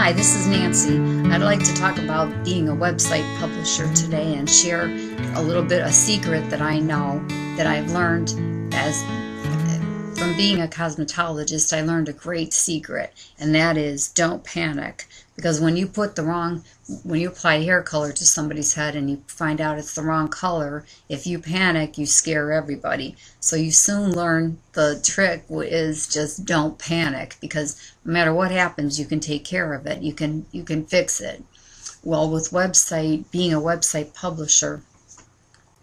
Hi, this is Nancy. I'd like to talk about being a website publisher today and share a little bit a secret that I know that I've learned from being a cosmetologist. I learned a great secret, and that is don't panic, because when you apply hair color to somebody's head and you find out it's the wrong color, if you panic, you scare everybody. So you soon learn the trick is just don't panic, because no matter what happens, you can take care of it. You can fix it. Well, with being a website publisher,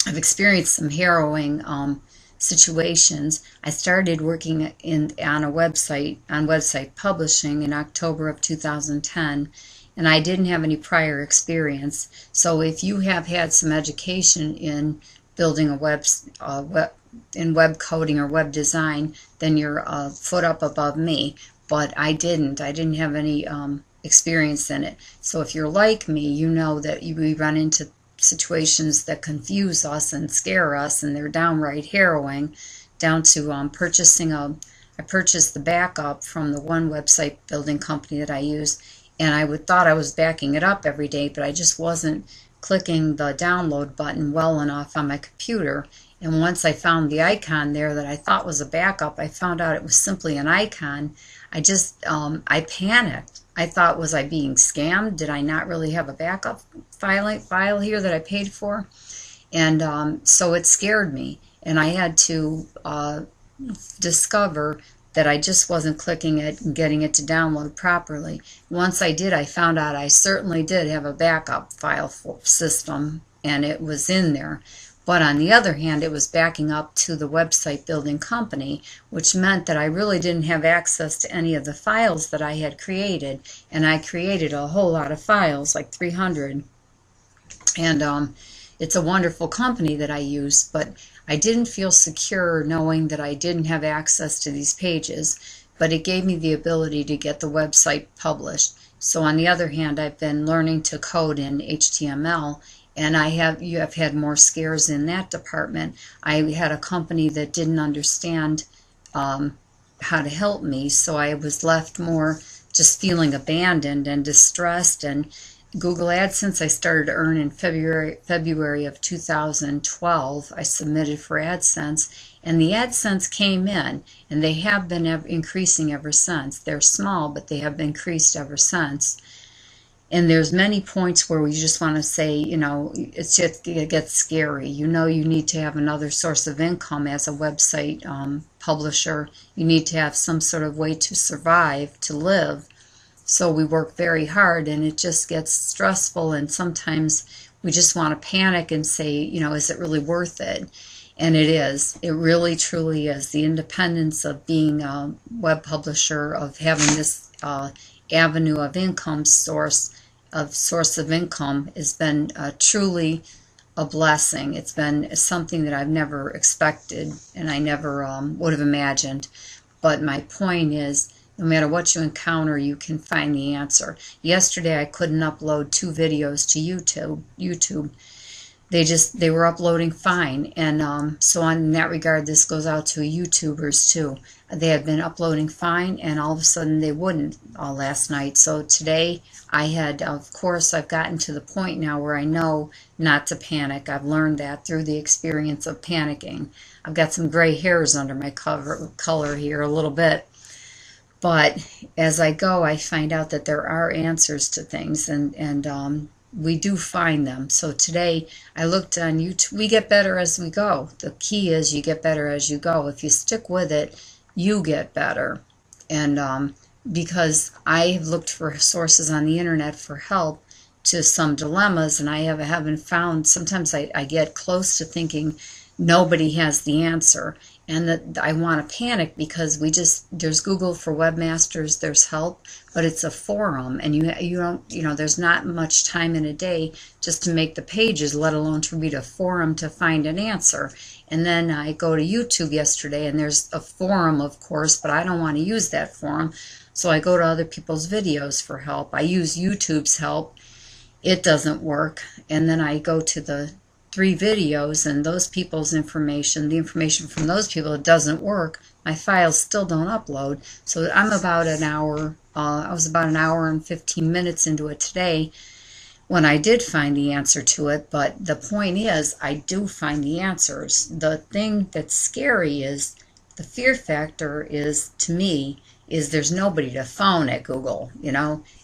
I've experienced some harrowing situations. I started working on website publishing in October of 2010, and I didn't have any prior experience. So if you have had some education in building in web coding or web design, then you're a foot up above me. But I didn't have any experience in it. So if you're like me, you know that we run into situations that confuse us and scare us, and they're downright harrowing, down to I purchased the backup from the one website building company that I use, and I thought I was backing it up every day, but I just wasn't clicking the download button well enough on my computer. And once I found the icon there that I thought was a backup, I found out it was simply an icon. I panicked. I thought, was I being scammed? Did I not really have a backup file here that I paid for? And so it scared me, and I had to discover that I just wasn't clicking it and getting it to download properly. Once I did, I found out I certainly did have a backup file system, and it was in there. But on the other hand, it was backing up to the website building company, which meant that I really didn't have access to any of the files that I had created. And I created a whole lot of files, like 300. And it's a wonderful company that I use, but I didn't feel secure knowing that I didn't have access to these pages. But it gave me the ability to get the website published. So on the other hand, I've been learning to code in HTML, and you have had more scares in that department. I had a company that didn't understand how to help me, so I was left more just feeling abandoned and distressed. And Google AdSense I started to earn in February of 2012. I submitted for AdSense, and the AdSense came in, and they have been increasing ever since. They're small, but they have increased ever since. And there's many points where we just want to say, it gets scary. You need to have another source of income as a website publisher. You need to have some sort of way to survive, to live. So we work very hard, and it just gets stressful, and sometimes we just want to panic and say, is it really worth it? And it is. It really, truly is. The independence of being a web publisher, of having this avenue of income source of income, has been truly a blessing. It's been something that I've never expected, and I never would have imagined. But my point is, no matter what you encounter, you can find the answer. Yesterday I couldn't upload 2 videos to YouTube. They were uploading fine, and so in that regard, this goes out to YouTubers too. They had been uploading fine, and all of a sudden they wouldn't last night. So today of course, I've gotten to the point now where I know not to panic. I've learned that through the experience of panicking. I've got some gray hairs under my color here a little bit. But as I go, I find out that there are answers to things, and we do find them. So today I looked on YouTube. We get better as we go. The key is you get better as you go. If you stick with it, you get better. And because I have looked for sources on the internet for help to some dilemmas, and I haven't found. Sometimes I get close to thinking nobody has the answer, and that I want to panic, because there's Google for webmasters, there's help, but it's a forum, and you don't, there's not much time in a day just to make the pages, let alone to read a forum to find an answer. And then I go to YouTube yesterday, and there's a forum, of course, but I don't want to use that forum, so I go to other people's videos for help. I use YouTube's help. It doesn't work. And then I go to the 3 videos, and those people's information, the information from those people, it doesn't work. My files still don't upload. So I'm about an hour I was about an hour and 15 minutes into it today when I did find the answer to it. But the point is, I do find the answers. The thing that's scary is, the fear factor is, to me, is there's nobody to phone at Google.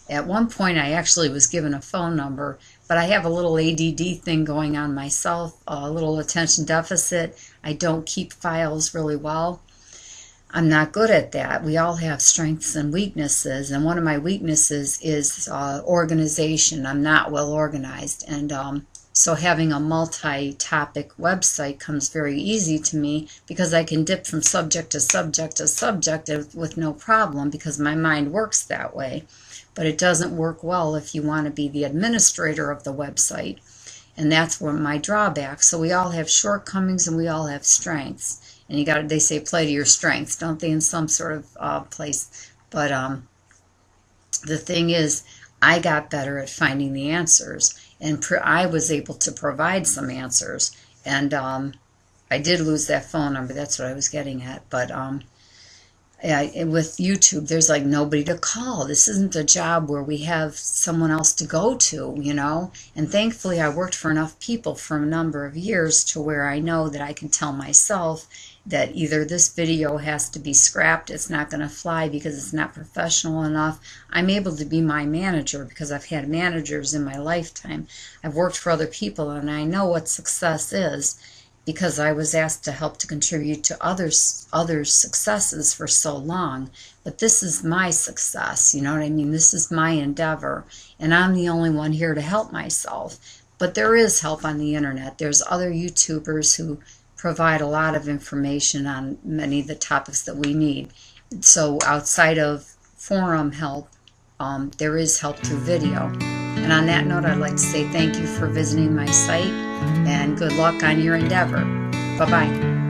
At one point I actually was given a phone number, but I have a little ADD thing going on myself, a little attention deficit. I don't keep files really well. I'm not good at that. We all have strengths and weaknesses, and one of my weaknesses is organization. I'm not well organized, and so having a multi-topic website comes very easy to me because I can dip from subject to subject to subject with no problem because my mind works that way. But it doesn't work well if you want to be the administrator of the website, and that's where my drawback. So we all have shortcomings and we all have strengths. And they say play to your strengths, don't they, in some sort of place. But the thing is, I got better at finding the answers, and I was able to provide some answers. And I did lose that phone number, that's what I was getting at. But yeah, with YouTube, there's like nobody to call. This isn't a job where we have someone else to go to, And thankfully, I worked for enough people for a number of years to where I know that I can tell myself that either this video has to be scrapped, it's not going to fly because it's not professional enough. I'm able to be my manager because I've had managers in my lifetime. I've worked for other people, and I know what success is because I was asked to help to contribute to others' successes for so long. But this is my success, you know what I mean? This is my endeavor, and I'm the only one here to help myself. But there is help on the internet. There's other YouTubers who provide a lot of information on many of the topics that we need. So outside of forum help, there is help through video. And on that note, I'd like to say thank you for visiting my site, and good luck on your endeavor. Bye-bye.